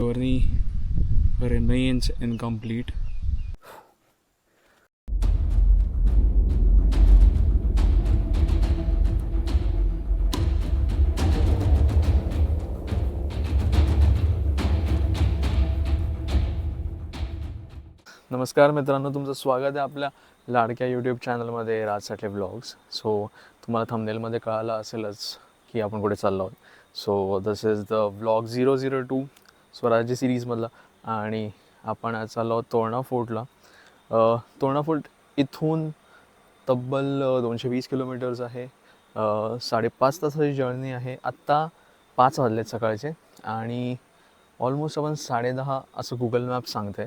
journey remains incomplete. नमस्कार मित्रांनो, तुमचं स्वागत आहे आपल्या लाडक्या यूट्यूब चॅनलमध्ये राज साठे व्लॉग्स. सो तुम्हाला थंबनेलमध्ये कळालं असेलच की आपण कुठे चाललो आहोत. So this is the vlog 002 स्वराज्य सिरीजमधला आणि आपण आज चाललो आहोत तोरणा फोर्टला. तोरणा फोर्ट इथून तब्बल 220 किलोमीटर्स आहे. 5.5 तासाची जर्नी आहे. आत्ता 5 वाजलेत सकाळचे आणि ऑलमोस्ट आपण 10:30 असं गुगल मॅप सांगते.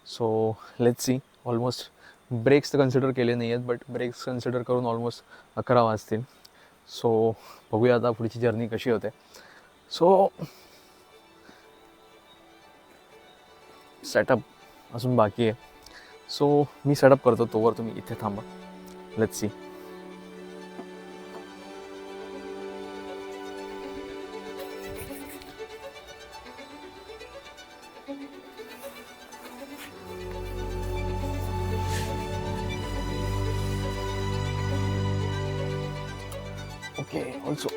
So let's see. Almost breaks तर कन्सिडर केले नाही आहेत, बट ब्रेक्स कन्सिडर करून ऑलमोस्ट 11 वाजतील. सो बघूया आता पुढची जर्नी कशी होते. सो सेटअप अजून बाकी आहे. सो मी सेटअप करतो, तोवर तुम्ही इथे थांबा. Let's see. Okay, also.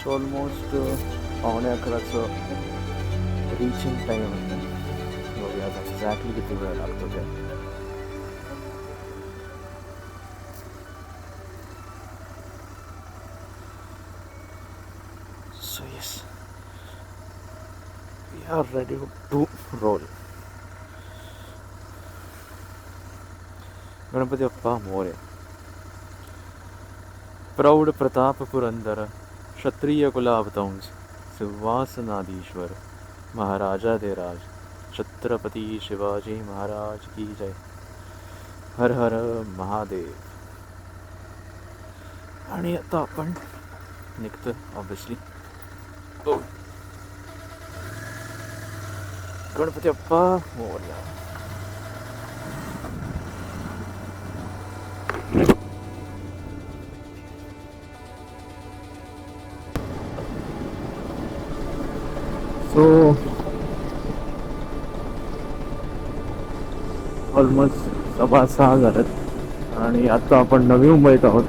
So almost 11:15 reaching time आहे. बघूया आता एक्झॅक्टली किती वेळ लागतो ते. So yes, we are ready to roll. Ganpati Bappa Morya. प्रौढ प्रताप पुरंदर क्षत्रिय कुलावतंस सिंहासनाधीश्वर महाराजाधिराज छत्रपती शिवाजी महाराज की जय. हर हर महादेव. आणि आता आपण निघतो obviously. Ganpati Bappa Morya. So almost 6:15 झालेत आणि आता आपण नवी मुंबईत आहोत.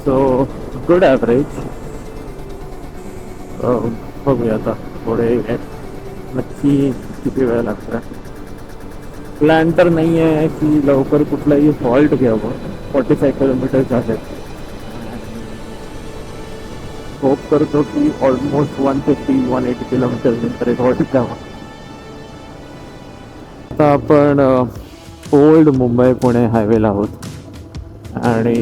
So good average. बघूया आता पुढे नक्की किती वेळ लागतो. प्लॅन तर नाही आहे की लवकर कुठलाही हॉल्ट घ्यावं. 45 किलोमीटर्स आहेत. होप करतो की ऑलमोस्ट 150-180 किलोमीटर नंतर एक हॉल्ट घ्यावा. आता आपण ओल्ड मुंबई पुणे हायवेला आहोत आणि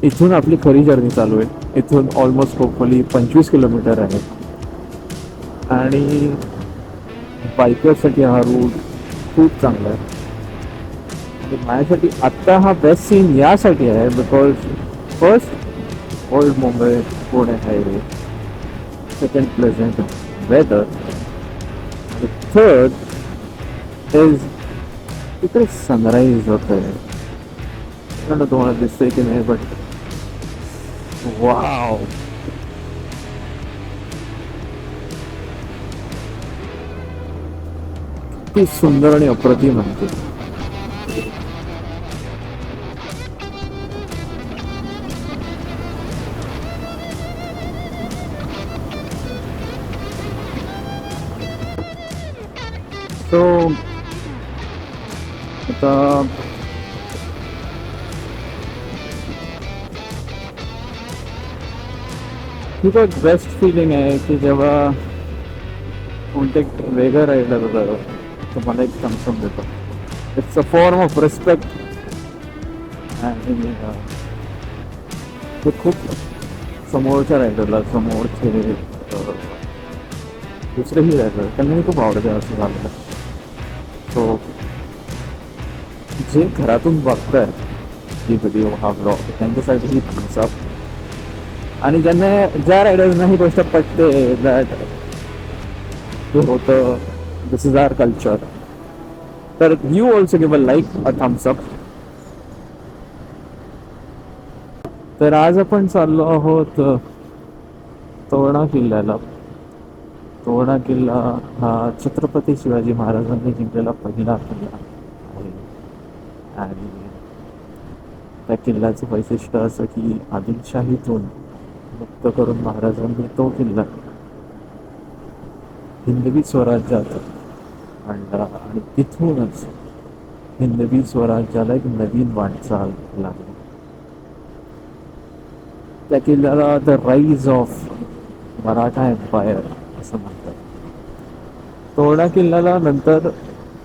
इथून आपली खरी जर्नी चालू आहे. इथून ऑलमोस्ट होपफुली 25 किलोमीटर आहे आणि बायकर्ससाठी हा रूट खूप चांगला आहे. आणि माझ्यासाठी आत्ता हा बेस्ट सीन यासाठी आहे because first old Mumbai Pune highway, second pleasant weather, third is इकडे सनराईज होत आहे. तुम्हाला दिसतंय की नाही, बट वाव. किती सुंदर आणि अप्रतिम आहे. सो आता खूप एक बेस्ट फिलिंग आहे की जेव्हा कोणते वेगळं राहिलं तर तुम्हाला एक थम्सअप देतो. It's a form of respect. आणि ते खूप समोरच्या रायडरला, समोरचे दुसरेही रायडर त्यांनाही खूप आवडते असं झालं. सो जे घरातून बघताय ही व्हिडिओ, हा ब्लॉग, त्यांच्यासाठी ही थम्सअप. आणि ज्या रायडर्सना ही गोष्ट पटते दॅट होतं दिस इज आवर कल्चर, तर you also give a like, a thumbs up. तर आज आपण चाललो आहोत तोरणा किल्ल्याला. तोरणा किल्ला हा छत्रपती शिवाजी महाराजांनी जिंकलेला पहिला किल्ला आहे. आणि त्या किल्ल्याचं वैशिष्ट्य असं की आदिलशाहीतून मुक्त करून महाराजांनी तो किल्ला हिंदवी स्वराज्यात आणला आणि तिथूनच हिंदवी स्वराज्याला एक नवीन वाटचाल लागली. त्या किल्ल्याला the rise of Maratha empire असं म्हणतात. तोरणा किल्ल्याला नंतर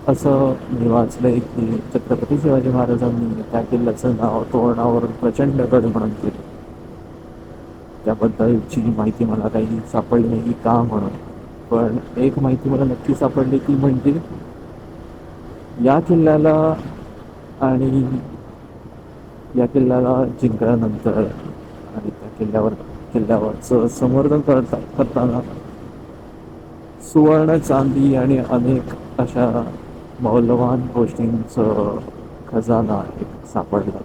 असं मी वाचलंय की छत्रपती शिवाजी महाराजांनी त्या किल्ल्याचं नाव तोरणावरून प्रचंडगड म्हणून केलं. त्याबद्दलची माहिती मला काही सापडली नाही का म्हणून, पण एक माहिती मला नक्की सापडली ती म्हणजे या किल्ल्याला आणि या किल्ल्याला जिंकल्यानंतर आणि त्या किल्ल्यावरचं संवर्धन करताना सुवर्ण, चांदी आणि अनेक अशा मौल्यवान गोष्टींचं खजाना एक सापडला.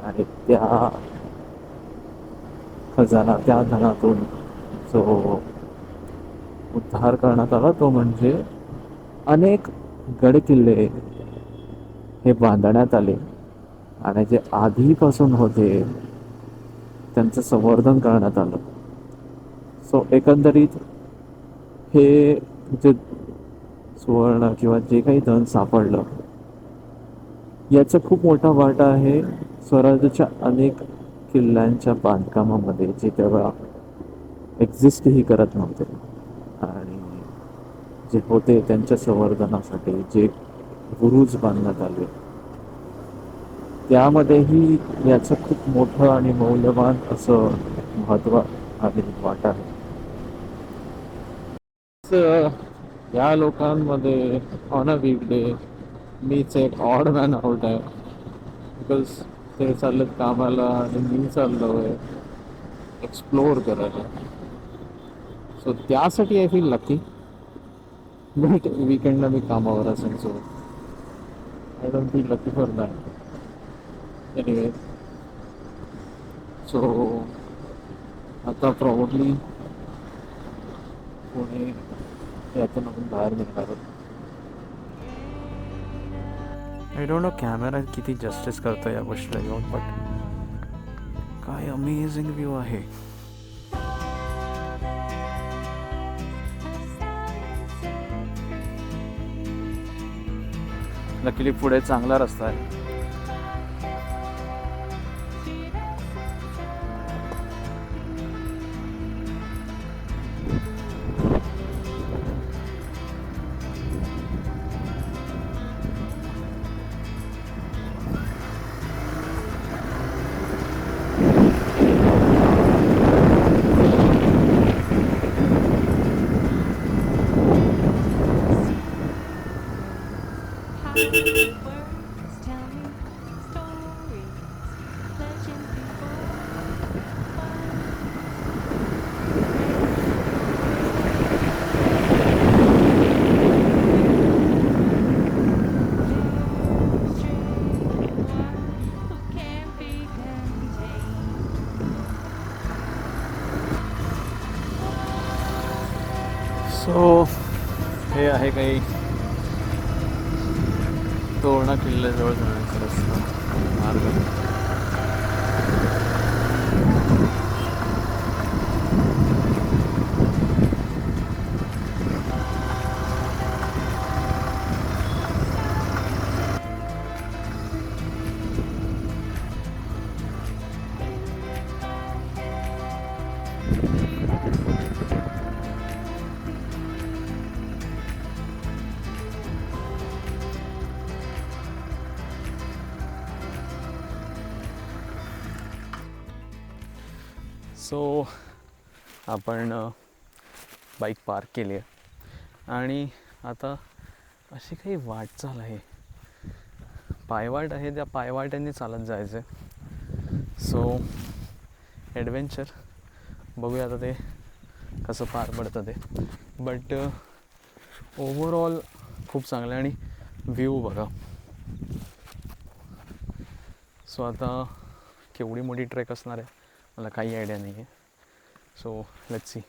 आणि त्या धनातून जो उद्धार करण्यात आला तो म्हणजे अनेक गडकिल्ले हे बांधण्यात आले आणि जे आधीपासून होते त्यांचं संवर्धन करण्यात आलं. सो एकंदरीत हे जे सुवर्ण किंवा जे काही धन सापडलं याचा खूप मोठा वाटा आहे स्वराज्याच्या अनेक किल्ल्यांच्या बांधकामामध्ये जे तेव्हा एक्झिस्टही करत नव्हते आणि जे होते त्यांच्या संवर्धनासाठी जे बुरुज बांधण्यात आले त्यामध्येही याचं खूप मोठं आणि मौल्यवान असं महत्त्व आणि वाटा आहे. या लोकांमध्ये ऑन अ वीकडे मीच एक ऑड मॅन आउट आहे बिकॉज ते चाललेत कामाला आणि मी चाललो आहे एक्सप्लोअर करायला. सो त्यासाठी आय फील लकी. बट वीकेंडला मी कामावर असेल so I don't feel lucky for that. Anyway so आता प्रॉब्ली पुणे यातून आपण बाहेर निघणार आहोत. आय डोंट नो कॅमेरा किती जस्टिस करतो या गोष्टीला घेऊन, बट काय अमेझिंग व्ह्यू आहे. लकीली पुढे चांगला रस्ता आहे. सो हे आहे काही तोरणा किल्ल्याजवळ जाण्याचा रस्ता मार्ग. सो आपण बाईक पार्क केली आहे आणि आता अशी काही वाटचाल आहे, पायवाट आहे, त्या पायवाट्यांनी चालत जायचं आहे. सो ॲडव्हेंचर बघूया आता ते कसं पार पडतं ते. बट ओव्हरऑल खूप चांगलं आहे आणि व्ह्यू बघा. सो आता केवढी मोठी ट्रेक असणार आहे मला काही आयडिया नाही आहे. So let's C.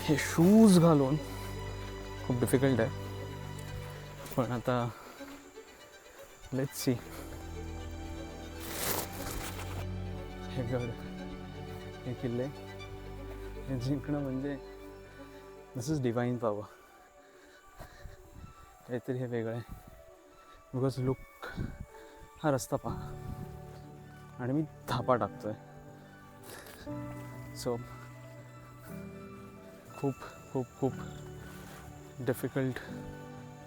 हे शूज घालून खूप डिफिकल्ट आहे, पण आता लेट्स सी. हे गड, हे किल्ले, हे जिंकणं म्हणजे दिस इज डिवाइन पॉवर. काहीतरी हे वेगळं आहे. बिकॉज लुक, हा रस्ता पहा आणि मी धापा टाकतोय. सो खूप खूप खूप डिफिकल्ट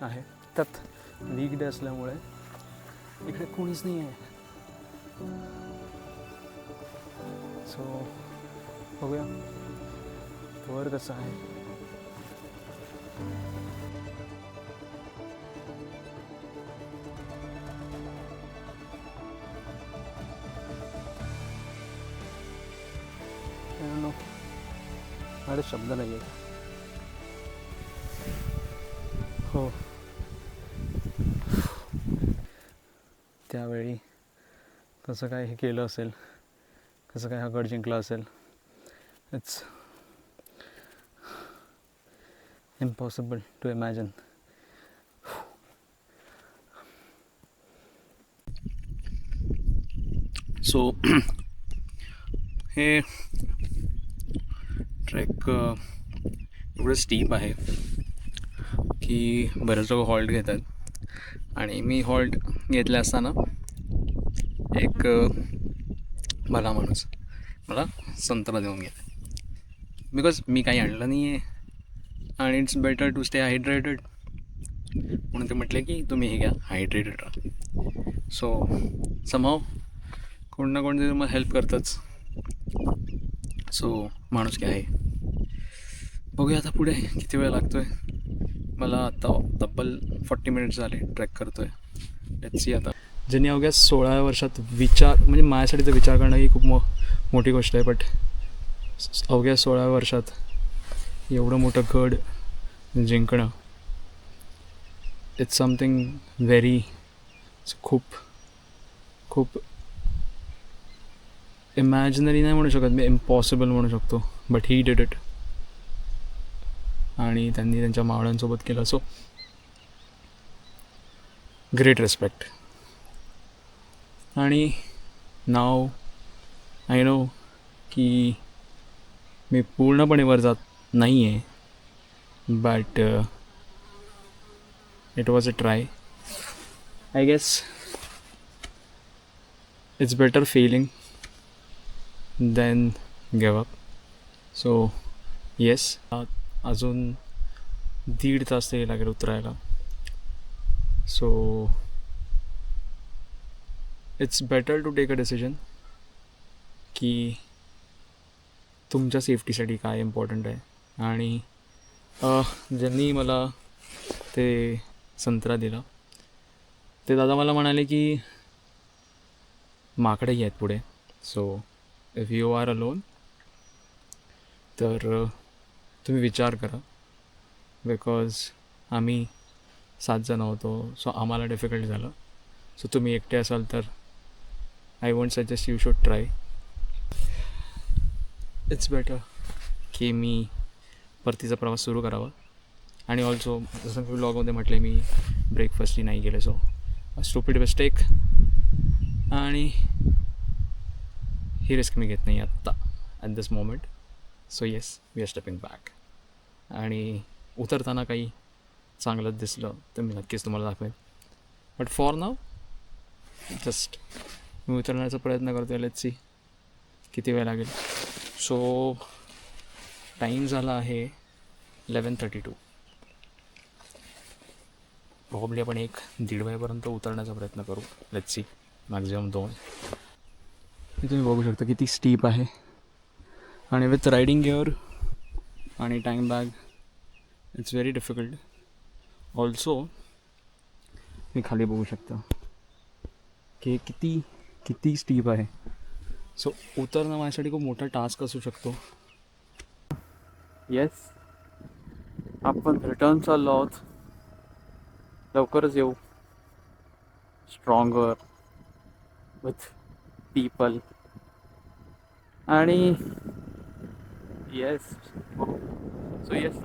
आहे. त्यात वीकडे असल्यामुळे इकडे कोणीच नाही आहे. सो बघूया वर कसं आहे. अरे शब्द नाही आहे. हो, त्यावेळी कसं काय हे केलं असेल, कसं काय हा गड जिंकला असेल. It's impossible to imagine. So हे ट्रेक एवढं स्टीप आहे की बरेच लोक हॉल्ट घेतात. आणि मी हॉल्ट घेतले असताना एक भला माणूस मला संत्रा देऊन गेला. बिकॉज मी काही आणलं नाही आहे आणि it's better to stay hydrated, म्हणून ते म्हटले की तुम्ही हे घ्या, हायड्रेटेड राहा. सो समहाव कोण ना कोणतरी तुम्हाला हेल्प करतंच. सो माणूस काय आहे. बघूया आता पुढे किती वेळ लागतो आहे. मला आता तब्बल 40 मिनिट्स झाले ट्रॅक करतो आहे. लेट्स सी आता. ज्यांनी अवघ्या 16 वर्षात विचार, म्हणजे माझ्यासाठी तर विचार करणं ही खूप मोठी गोष्ट आहे. बट अवघ्या 16 वर्षात एवढं मोठं गड जिंकणं, इट्स समथिंग व्हेरी, खूप खूप इमॅजिनरी नाही म्हणू शकत मी, इम्पॉसिबल म्हणू शकतो. But he did it. आणि त्यांनी त्यांच्या मावळ्यांसोबत केलं. So great respect. आणि नाव आय नो की मी पूर्णपणे वर जात नाही आहे, but it was a try. I guess it's better failing than give up. So yes, अजून 1.5 तास तरी लागेल उतरायला. So it's better to take a decision की तुमच्या सेफ्टीसाठी काय इम्पॉर्टंट आहे. आणि ज्यांनी मला ते संत्रा दिला ते दादा मला म्हणाले की माकडेही आहेत पुढे. So if you are alone तर तुम्ही विचार करा. बिकॉज आम्ही 7 जण होतो. सो आम्हाला डिफिकल्ट झालं. सो तुम्ही एकटे असाल तर I won't suggest you should try. It's better की मी परतीचा प्रवास सुरू करावा. आणि ऑल्सो जसं मी ब्लॉगमध्ये म्हटले, मी ब्रेकफास्टही नाही केलं. So stupid mistake. आणि ही रिस्क मी घेत नाही आत्ता at this moment. So yes, we are stepping back. आणि उतरताना काही चांगलं दिसलं तर मी नक्कीच तुम्हाला दाखवेन. बट फॉर नाव जस्ट मी उतरण्याचा प्रयत्न करतो. लेट्स सी किती वेळ लागेल. सो टाईम झाला आहे 11:32. प्रॉब्ली आपण 1-1.5 वाजेपर्यंत उतरण्याचा प्रयत्न करू. Let's see, maximum 2. हे तुम्ही बघू शकता किती स्टीप आहे. आणि विथ रायडिंग गिअर आणि time bag it's very difficult. Also मी खाली बघू शकता की किती स्टीप आहे. सो उतरणं माझ्यासाठी खूप मोठा टास्क असू शकतो. येस, आपण रिटर्न चाललो आहोत. लवकरच येऊ. Stronger with people. आणि yes, so yes,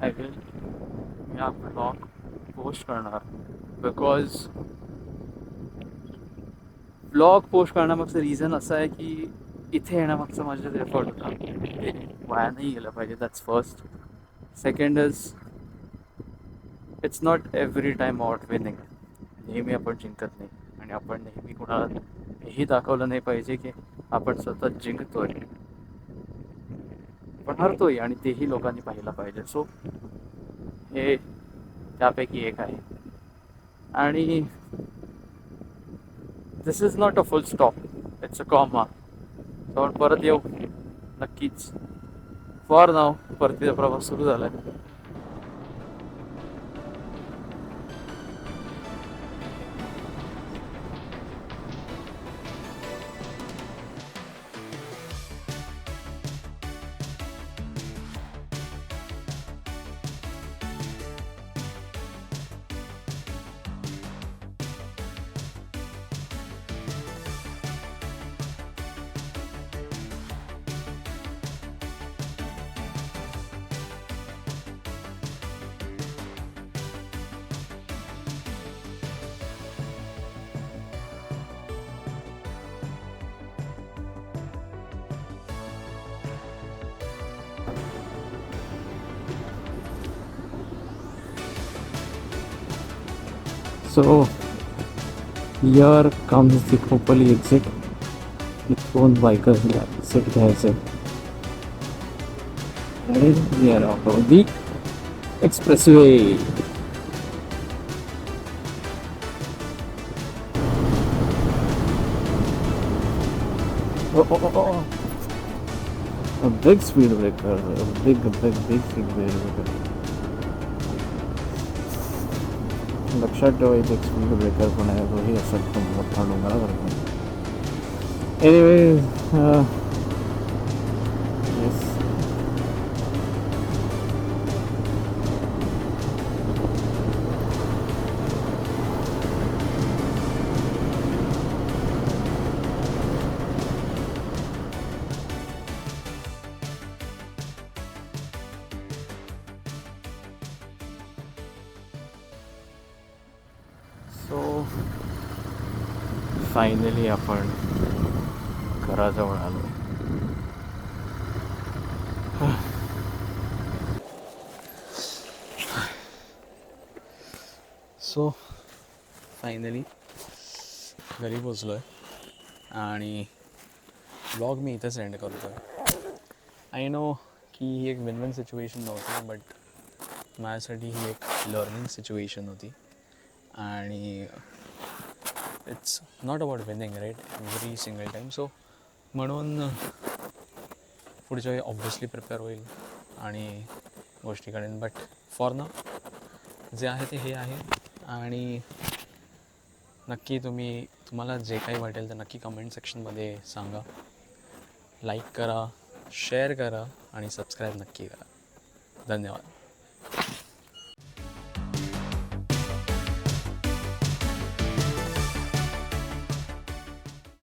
I will मी हा ब्लॉग पोस्ट करणार. बिकॉज ब्लॉग पोस्ट करण्यामागचं रिझन असं आहे की इथे येण्यामागचा माझा जे एफर्ट होता ते वाया नाही गेलं पाहिजे. That's first. Second is it's not every time out winning. नेहमी आपण जिंकत नाही आणि आपण नेहमी कुणाला हेही दाखवलं नाही पाहिजे की आपण सतत जिंकतोय. पण हरतोय आणि तेही लोकांनी पाहिलं पाहिजे. सो हे त्यापैकी एक आहे. आणि this is not a full stop, it's a comma. So आपण परत येऊ नक्कीच. फॉर नाव परतीचा प्रवास सुरू झाला आहे. So here comes the Khopoli exit. इथून बायकर्सला एक्झिट घ्यायचं. आणि we are out of the expressway. Oh. A big speed breaker. A big speed breaker. लक्षात ठेवा इथे एक स्पीड ब्रेकर पण आहे. तोही असं एकदम मोठा डोंगरासारखा. एनिवे येस, सो फायनली आपण घराजवळ आलो. सो फायनली घरी पोचलो आहे आणि ब्लॉग मी इथेच एंड करतो आहे. आय नो की ही एक विन विन सिच्युएशन नव्हती, बट माझ्यासाठी ही एक लर्निंग सिच्युएशन होती. आणि it's not about winning right every single time. So म्हणून पुढच्या वेळी ऑब्व्हियसली प्रिपेअर होईल आणि गोष्टी करेन. बट फॉर नाव जे आहे ते हे आहे. आणि नक्की तुम्हाला जे काही वाटेल ते नक्की कमेंट सेक्शनमध्ये सांगा. लाईक करा, शेअर करा आणि सबस्क्राईब नक्की करा. धन्यवाद.